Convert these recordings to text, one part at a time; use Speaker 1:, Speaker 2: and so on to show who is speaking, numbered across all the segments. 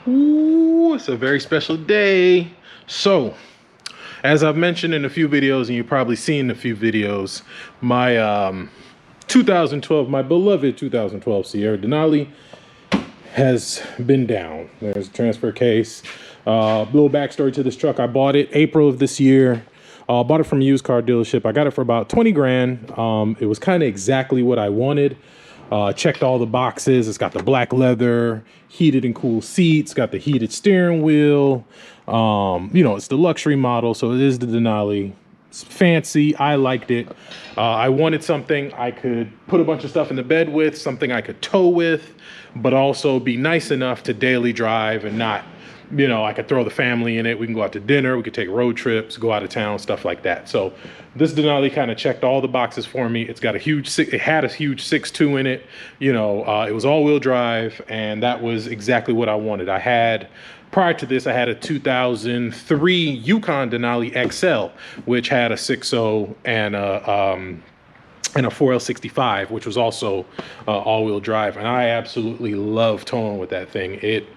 Speaker 1: Ooh, it's a very special day. So, as I've mentioned in a few videos, and you've probably seen a few videos, my 2012, my beloved 2012 Sierra Denali has been down. There's a transfer case. Little backstory to this truck. I bought it April of this year. Bought it from a used car dealership. I got it for about 20 grand. It was kind of exactly what I wanted. Checked all the boxes. It's got the black leather, heated and cool seats, got the heated steering wheel. It's the luxury model, so it is the Denali. It's fancy. I liked it. I wanted something I could put a bunch of stuff in the bed with, something I could tow with, but also be nice enough to daily drive and not, I could throw the family in it. We can go out to dinner. We could take road trips, go out of town, stuff like that. So this Denali kind of checked all the boxes for me. It had a huge 6.2 in it. It was all-wheel drive, and that was exactly what I wanted. Prior to this, I had a 2003 Yukon Denali XL, which had a 6.0 and a 4L65, which was also all-wheel drive. And I absolutely love towing with that thing. It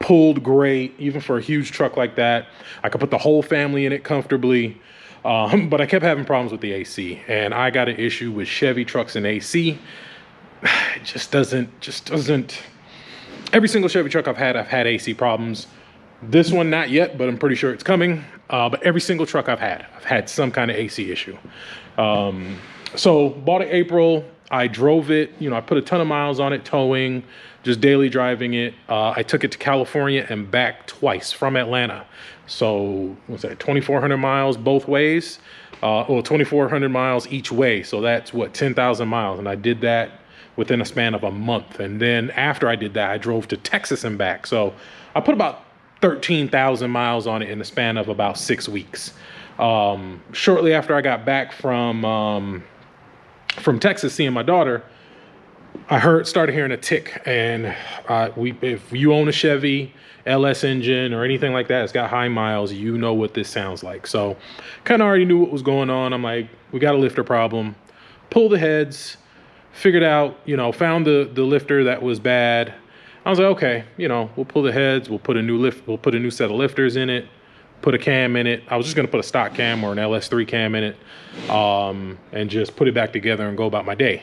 Speaker 1: pulled great, even for a huge truck like that. I could put the whole family in it comfortably, but I kept having problems with the AC. And I got an issue with Chevy trucks and AC. It just doesn't. Every single Chevy truck I've had AC problems. This one, not yet, but I'm pretty sure it's coming. But every single truck I've had some kind of AC issue. So bought it April. I drove it. I put a ton of miles on it, towing, just daily driving it. I took it to California and back twice from Atlanta. So what's that? 2,400 miles both ways. 2,400 miles each way. So that's what, 10,000 miles. And I did that within a span of a month. And then after I did that, I drove to Texas and back. So I put about 13,000 miles on it in the span of about 6 weeks. Shortly after I got back from Texas seeing my daughter, I started hearing a tick. And if you own a Chevy LS engine or anything like that, it's got high miles, you know what this sounds like. So kind of already knew what was going on. I'm like, we got a lifter problem. Pull the heads, figured out, found the lifter that was bad. I was like, okay, we'll pull the heads, we'll put a new set of lifters in it, put a cam in it. I was just gonna put a stock cam or an LS3 cam in it, and just put it back together and go about my day.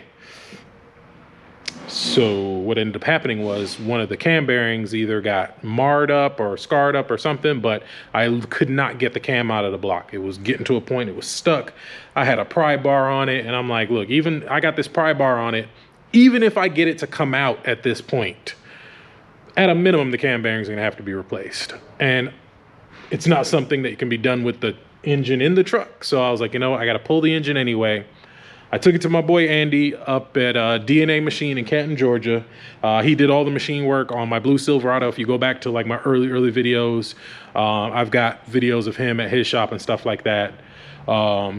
Speaker 1: So what ended up happening was one of the cam bearings either got marred up or scarred up or something, but I could not get the cam out of the block. It was getting to a point, it was stuck. I had a pry bar on it, and I'm like, look, I got this pry bar on it, even if I get it to come out at this point, at a minimum, the cam bearings are gonna have to be replaced. And it's not something that can be done with the engine in the truck. So I was like, I gotta pull the engine anyway. I took it to my boy Andy up at DNA Machine in Canton, Georgia. He did all the machine work on my blue Silverado. If you go back to like my early videos, I've got videos of him at his shop and stuff like that.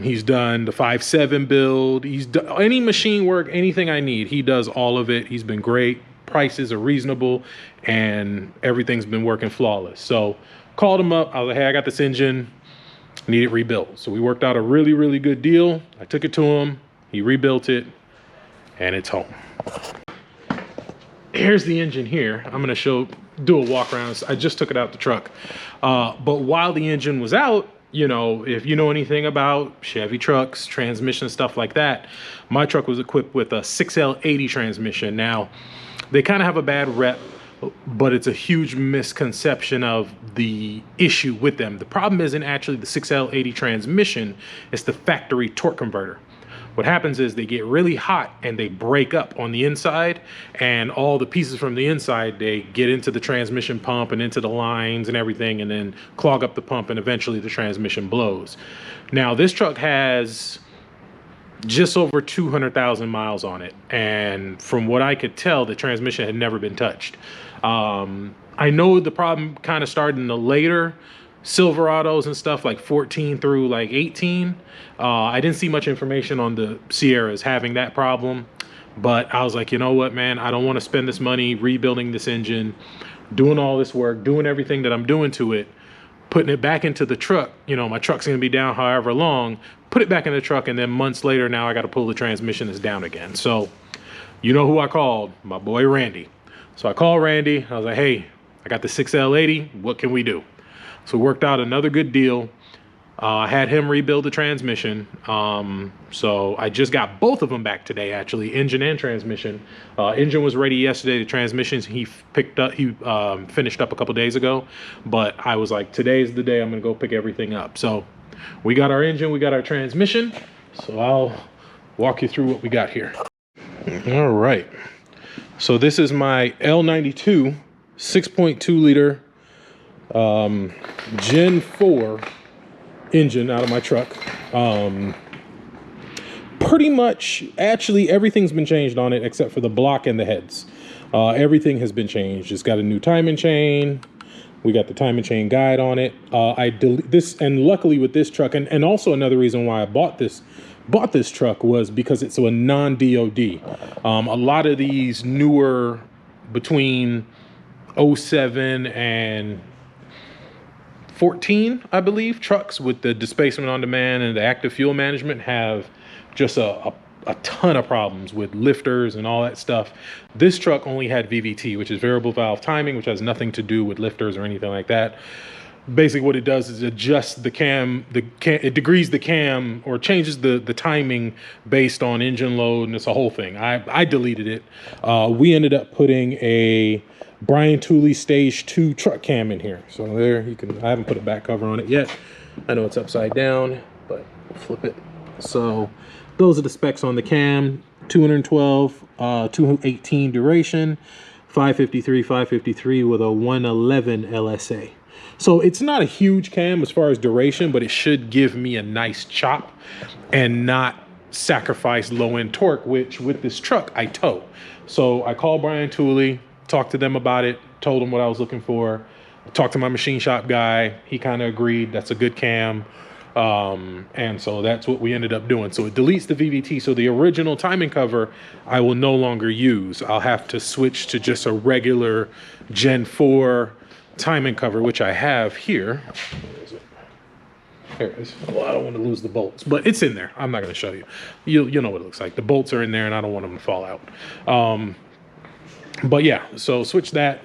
Speaker 1: He's done the 5.7 build. He's done any machine work, anything I need. He does all of it. He's been great. Prices are reasonable, and everything's been working flawless. So called him up. I was like, hey, I got this engine, need it rebuilt. So we worked out a really, really good deal. I took it to him. He rebuilt it, and it's home. Here's the engine here. I'm gonna do a walk around. I just took it out the truck. But while the engine was out, if you know anything about Chevy trucks, transmission, stuff like that, my truck was equipped with a 6L80 transmission. Now, they kind of have a bad rep, but it's a huge misconception of the issue with them. The problem isn't actually the 6L80 transmission, it's the factory torque converter. What happens is they get really hot and they break up on the inside, and all the pieces from the inside, they get into the transmission pump and into the lines and everything, and then clog up the pump, and eventually the transmission blows. Now, this truck has just over 200,000 miles on it, and from what I could tell, the transmission had never been touched. I know the problem kind of started in the later Silverados and stuff, like 14 through like 18. I didn't see much information on the Sierras having that problem, but I was like, you know what, man, I don't want to spend this money rebuilding this engine, doing all this work, doing everything that I'm doing to it, putting it back into the truck. My truck's gonna be down however long, put it back in the truck, and then months later, now I got to pull the transmission that's down again. So you know who I called? My boy Randy. So I called Randy. I was like, hey, I got the 6L80. What can we do? So worked out another good deal. I had him rebuild the transmission. So I just got both of them back today, actually, engine and transmission. Engine was ready yesterday. The transmissions he finished up a couple days ago. But I was like, today's the day I'm gonna go pick everything up. So we got our engine, we got our transmission. So I'll walk you through what we got here. All right. So this is my L92 6.2 liter Gen 4 engine out of my truck. Pretty much, actually, everything's been changed on it except for the block and the heads. Everything has been changed. It's got a new timing chain. We got the timing chain guide on it. I delete this, and luckily with this truck, and also another reason why I bought this truck was because it's a non-DOD. A lot of these newer, between 07 and 14, I believe, trucks with the displacement on demand and the active fuel management have just a ton of problems with lifters and all that stuff. This truck only had VVT, which is variable valve timing, which has nothing to do with lifters or anything like that. Basically what it does is adjust the cam, it degrees the cam or changes the timing based on engine load, and it's a whole thing. I deleted it. We ended up putting a Brian Tooley Stage 2 truck cam in here. So there you can, I haven't put a back cover on it yet. I know it's upside down, but we'll flip it. So those are the specs on the cam: 212, 218 duration, 553 with a 111 LSA. So it's not a huge cam as far as duration, but it should give me a nice chop and not sacrifice low end torque, which with this truck I tow. So I called Brian Tooley, talked to them about it, told them what I was looking for, talked to my machine shop guy. He kind of agreed that's a good cam. And so that's what we ended up doing. So it deletes the VVT. So the original timing cover I will no longer use. I'll have to switch to just a regular Gen 4 timing cover, which I have here. Where is it? Here it is. Well, I don't want to lose the bolts, but it's in there. I'm not going to show you. You'll know what it looks like. The bolts are in there and I don't want them to fall out. But yeah, so switch that.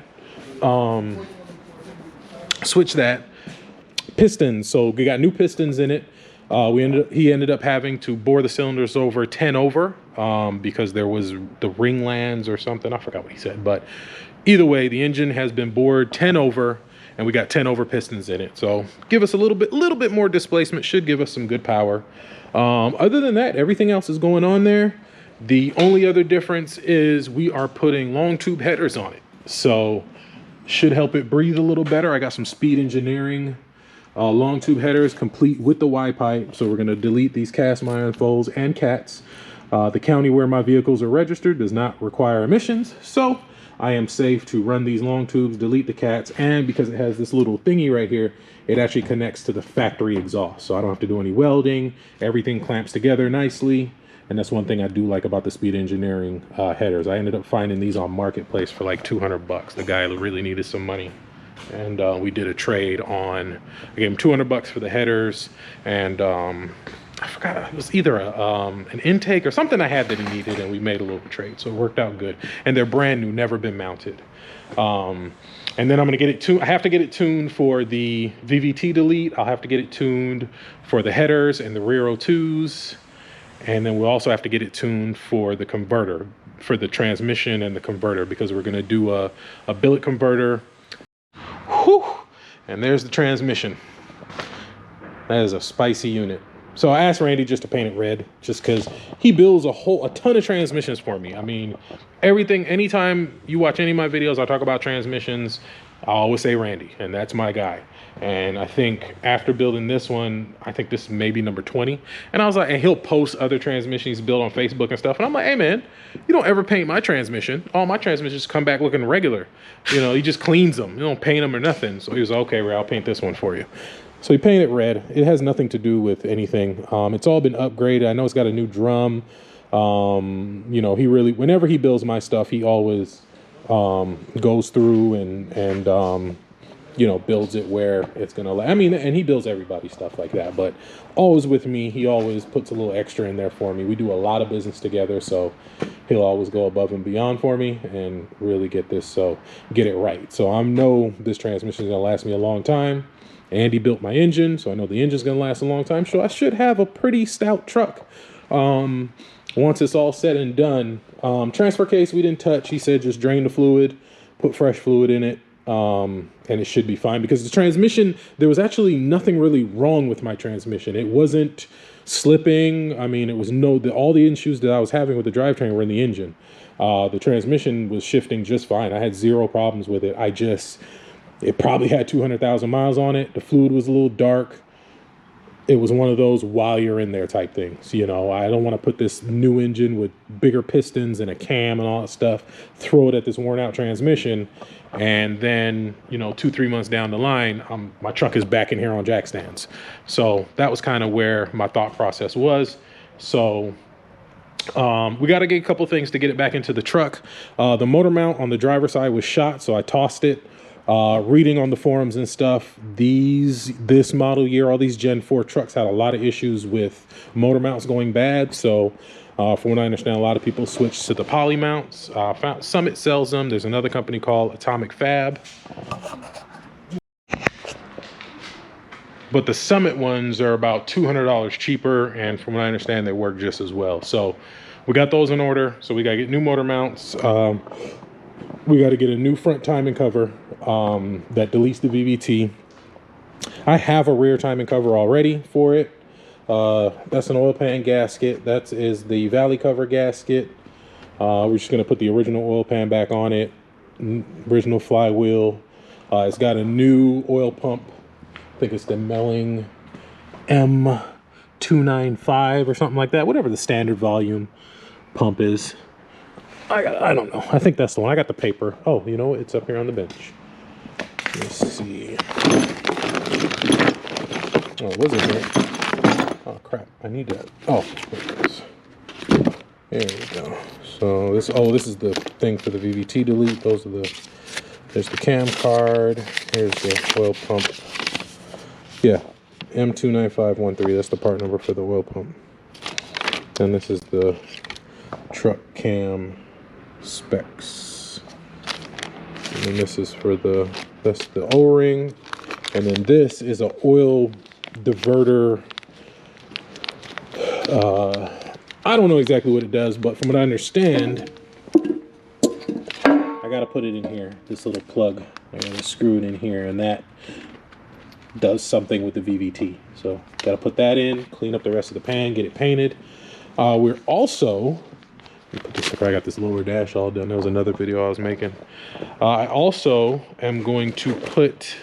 Speaker 1: Pistons. So we got new pistons in it. He ended up having to bore the cylinders over 10 over because there was the ring lands or something. I forgot what he said, but either way, the engine has been bored 10 over, and we got 10 over pistons in it. So give us a little bit more displacement, should give us some good power. Other than that, everything else is going on there. The only other difference is we are putting long tube headers on it. So should help it breathe a little better. I got some Speed Engineering long tube headers complete with the Y pipe. So we're going to delete these cast iron foals and cats. The county where my vehicles are registered does not require emissions, so I am safe to run these long tubes, delete the cats, and because it has this little thingy right here, it actually connects to the factory exhaust. So I don't have to do any welding. Everything clamps together nicely. And that's one thing I do like about the Speed Engineering headers. I ended up finding these on Marketplace for like 200 bucks. The guy really needed some money. And we did a trade on, I gave him 200 bucks for the headers, and I forgot, it was either an intake or something I had that he needed, and we made a little trade. So it worked out good. And they're brand new, never been mounted. And then I'm gonna get it tuned. I have to get it tuned for the VVT delete. I'll have to get it tuned for the headers and the rear O2s. And then we'll also have to get it tuned for the converter, for the transmission and the converter, because we're gonna do a billet converter. Whew. And there's the transmission. That is a spicy unit. So I asked Randy just to paint it red, just because he builds a ton of transmissions for me. I mean, everything, anytime you watch any of my videos, I talk about transmissions, I always say Randy, and that's my guy. And I think after building this one, I think this may be number 20. And I was like, and he'll post other transmissions he's built on Facebook and stuff. And I'm like, hey man, you don't ever paint my transmission. All my transmissions come back looking regular. You know, he just cleans them. You don't paint them or nothing. So he was like, okay, Ray, I'll paint this one for you. So he painted it red. It has nothing to do with anything. It's all been upgraded. I know it's got a new drum. You know, he really, whenever he builds my stuff, he always goes through and you know, builds it where it's gonna. I mean, and he builds everybody's stuff like that, but always with me, he always puts a little extra in there for me. We do a lot of business together, so he'll always go above and beyond for me and really get it right. So I know this transmission is gonna last me a long time. Andy built my engine, so I know the engine's gonna last a long time. So I should have a pretty stout truck once it's all said and done. Transfer case we didn't touch. He said just drain the fluid, put fresh fluid in it. And it should be fine because the transmission, there was actually nothing really wrong with my transmission. It wasn't slipping. I mean, it was all the issues that I was having with the drivetrain were in the engine. The transmission was shifting just fine. I had zero problems with it. It probably had 200,000 miles on it. The fluid was a little dark. It was one of those while you're in there type things. You know, I don't want to put this new engine with bigger pistons and a cam and all that stuff, throw it at this worn out transmission. And then, you know, 2-3 months down the line, my truck is back in here on jack stands. So that was kind of where my thought process was. So we got to get a couple things to get it back into the truck. The motor mount on the driver's side was shot, so I tossed it. Reading on the forums and stuff, this model year, all these Gen 4 trucks had a lot of issues with motor mounts going bad. So from what I understand, a lot of people switched to the poly mounts. Summit sells them. There's another company called Atomic Fab. But the Summit ones are about $200 cheaper, and from what I understand, they work just as well. So we got those in order. So we got to get new motor mounts. We got to get a new front timing cover that deletes the VVT. I have a rear timing cover already for it. That's an oil pan gasket. That is the valley cover gasket. We're just going to put the original oil pan back on it. Original flywheel. It's got a new oil pump. I think it's the Melling M295 or something like that. Whatever the standard volume pump is. I don't know. I think that's the one. I got the paper. Oh, you know what? It's up here on the bench. Let's see. Oh, was it here? Oh, crap. I need that. Oh, there it is. There we go. So this is the thing for the VVT delete. There's the cam card. Here's the oil pump. Yeah, M29513. That's the part number for the oil pump. And this is the truck cam specs. And then this is that's the O-ring. And then this is an oil diverter. I don't know exactly what it does, but from what I understand, I gotta put it in here, this little plug. I gotta screw it in here, and that does something with the VVT. So gotta put that in, clean up the rest of the pan, get it painted. We're also, I got this lower dash all done. That was another video I was making. I also am going to put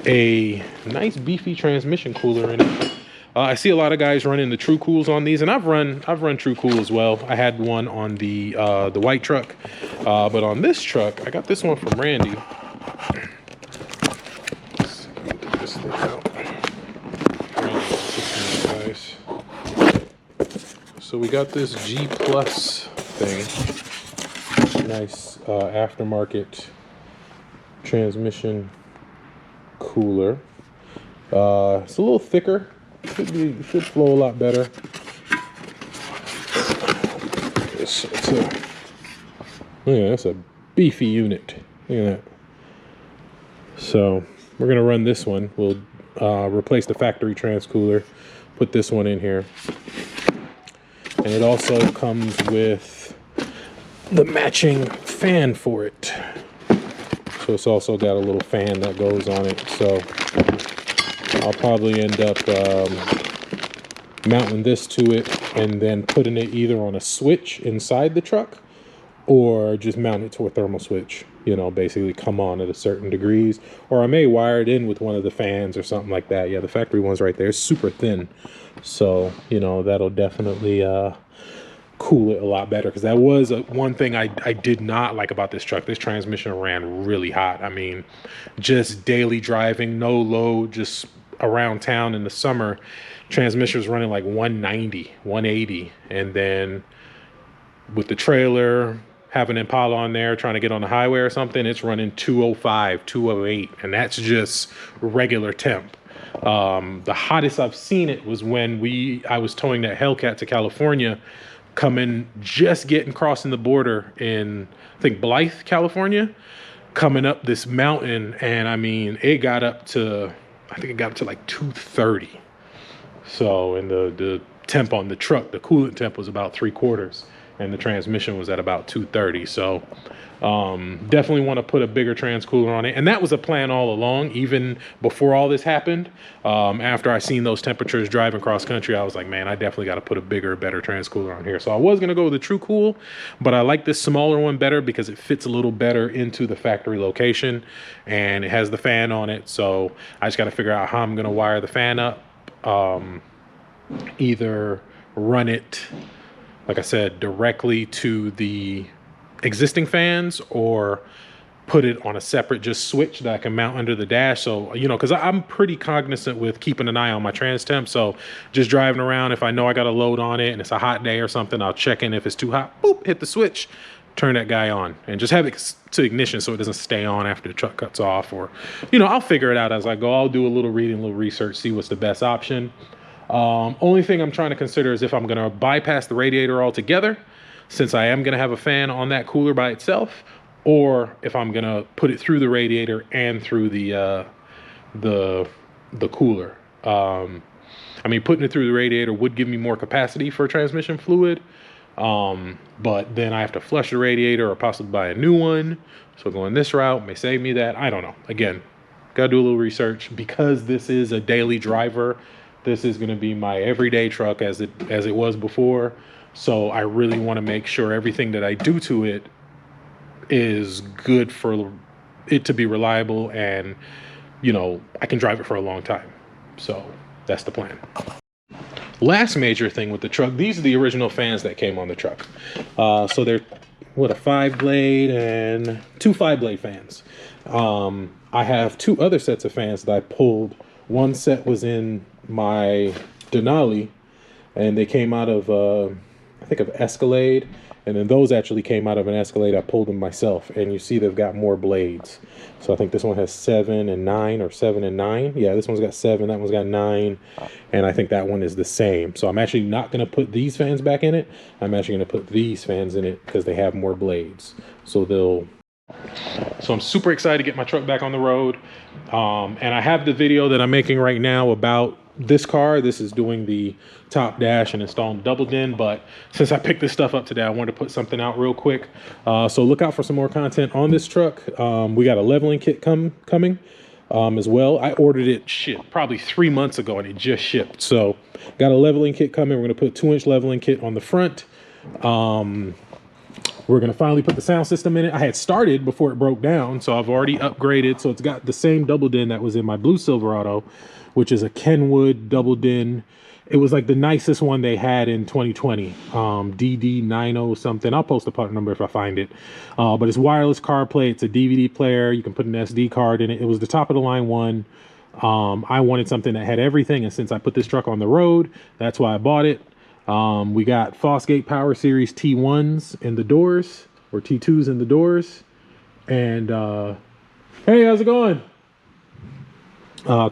Speaker 1: a nice beefy transmission cooler in it. I see a lot of guys running the True Cools on these, and I've run True Cool as well. I had one on the white truck, but on this truck, I got this one from Randy. Let's get this thing out. Guys. So we got this G Plus thing. Nice aftermarket transmission cooler. It's a little thicker. Should flow a lot better. That's a beefy unit. Look at that. So we're gonna run this one. We'll replace the factory trans cooler. Put this one in here, and it also comes with the matching fan for it. So it's also got a little fan that goes on it. So I'll probably end up mounting this to it and then putting it either on a switch inside the truck or just mount it to a thermal switch, you know, basically come on at a certain degrees. Or I may wire it in with one of the fans or something like that. Yeah, the factory one's right there. It's super thin. So, you know, that'll definitely cool it a lot better, because that was one thing I did not like about this truck. This transmission ran really hot. I mean, just daily driving, no load, just around town in the summer, transmission was running like 190, 180, and then with the trailer, have an Impala on there trying to get on the highway or something, it's running 205, 208, and that's just regular temp. The hottest I've seen it was when I was towing that Hellcat to California, crossing the border in, I think, Blythe, California, coming up this mountain, and I mean, I think it got up to like 230. So, and the temp on the truck, the coolant temp was about 3/4, and the transmission was at about 230. So definitely want to put a bigger transcooler on it, and that was a plan all along, even before all this happened. After I seen those temperatures driving cross country, I was like, man, I definitely got to put a bigger, better transcooler on here. So I was going to go with the True Cool, but I like this smaller one better because it fits a little better into the factory location, and it has the fan on it. So I just got to figure out how I'm going to wire the fan up. Either run it, like I said, directly to the existing fans, or put it on a separate just switch that I can mount under the dash. So, you know, because I'm pretty cognizant with keeping an eye on my trans temp. So just driving around, if I know I got a load on it and it's a hot day or something, I'll check in. If it's too hot, boop, hit the switch, turn that guy on, and just have it to ignition so it doesn't stay on after the truck cuts off. Or, you know, I'll figure it out as I go. I'll do a little reading, a little research, see what's the best option. Only thing I'm trying to consider is if I'm going to bypass the radiator altogether, since I am going to have a fan on that cooler by itself, or if I'm going to put it through the radiator and through the cooler. I mean, putting it through the radiator would give me more capacity for transmission fluid, but then I have to flush the radiator or possibly buy a new one. So going this route may save me that. I don't know. Again, got to do a little research. Because this is a daily driver, this is going to be my everyday truck as it was before. So I really want to make sure everything that I do to it is good for it to be reliable, and, you know, I can drive it for a long time. So that's the plan. Last major thing with the truck, these are the original fans that came on the truck. So they're, a 5-blade and 2 5-blade fans. I have 2 other sets of fans that I pulled. One set was in my Denali, and they came out of I think of Escalade, and then those actually came out of an Escalade. I pulled them myself, and you see they've got more blades. So I think this one has 7 and 9, or 7 and 9. Yeah, this one's got 7, that one's got 9, and I think that one is the same. So I'm actually not going to put these fans back in it. I'm actually going to put these fans in it because they have more blades. So I'm super excited to get my truck back on the road. And I have the video that I'm making right now about this car. This is doing the top dash and installing double din, but since I picked this stuff up today, I wanted to put something out real quick. So look out for some more content on this truck. We got a leveling kit coming as well. I ordered it probably 3 months ago, and it just shipped. So got a leveling kit coming. We're going to put 2-inch leveling kit on the front. We're going to finally put the sound system in it. I had started before it broke down, so I've already upgraded. So it's got the same double din that was in my blue Silverado, which is a Kenwood double din. It was like the nicest one they had in 2020, DD90 something. I'll post the part number if I find it. But it's wireless CarPlay. It's a DVD player. You can put an SD card in it. It was the top of the line one. I wanted something that had everything, and since I put this truck on the road, that's why I bought it. We got Fosgate Power Series T1s in the doors, or T2s in the doors. And hey, how's it going?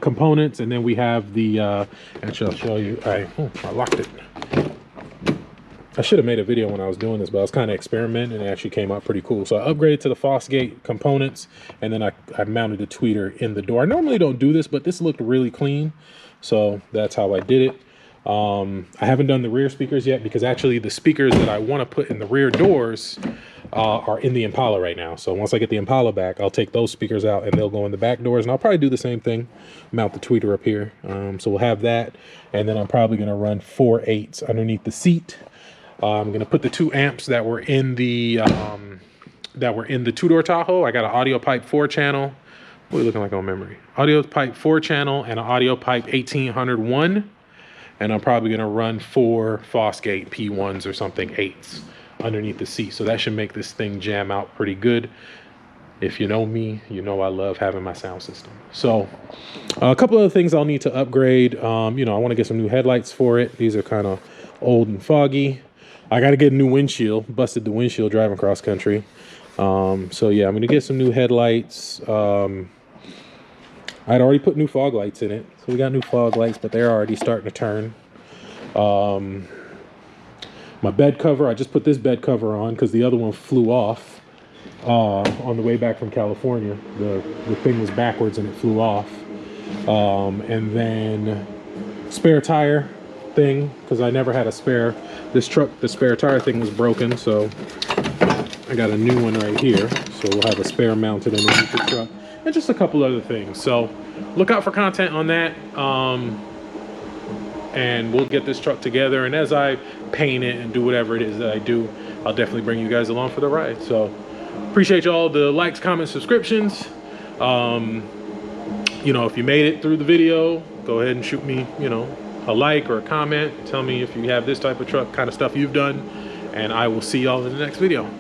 Speaker 1: Components, and then we have the actually I'll show you. I locked it. I should have made a video when I was doing this, but I was kind of experimenting, and it actually came out pretty cool. So I upgraded to the Fosgate components, and then I mounted the tweeter in the door. I normally don't do this, but this looked really clean, so that's how I did it. I haven't done the rear speakers yet, because actually the speakers that I want to put in the rear doors are in the Impala right now. So once I get the Impala back, I'll take those speakers out and they'll go in the back doors, and I'll probably do the same thing, mount the tweeter up here. So we'll have that, and then I'm probably going to run 4 8s underneath the seat. I'm going to put the 2 amps that were in the 2-door Tahoe. I got an audio pipe 4-channel. What are you looking like on memory? Audio pipe 4-channel and an audio pipe 1801. And I'm probably going to run 4 Fosgate P1s or something, 8s underneath the seat. So that should make this thing jam out pretty good. If you know me, you know I love having my sound system. So a couple other things I'll need to upgrade. I want to get some new headlights for it. These are kind of old and foggy. I got to get a new windshield. Busted the windshield driving cross country. So yeah, I'm gonna get some new headlights. I'd already put new fog lights in it, so we got new fog lights, but they're already starting to turn. My bed cover, I just put this bed cover on because the other one flew off on the way back from California. The thing was backwards and it flew off. And then spare tire thing, because I never had a spare. This truck, the spare tire thing was broken, so I got a new one right here. So we'll have a spare mounted underneath the truck. And just a couple other things. So look out for content on that. And we'll get this truck together. And as I paint it and do whatever it is that I do, I'll definitely bring you guys along for the ride. So appreciate y'all the likes, comments, subscriptions. You know, if you made it through the video, go ahead and shoot me, you know, a like or a comment. Tell me if you have this type of truck kind of stuff you've done. And I will see y'all in the next video.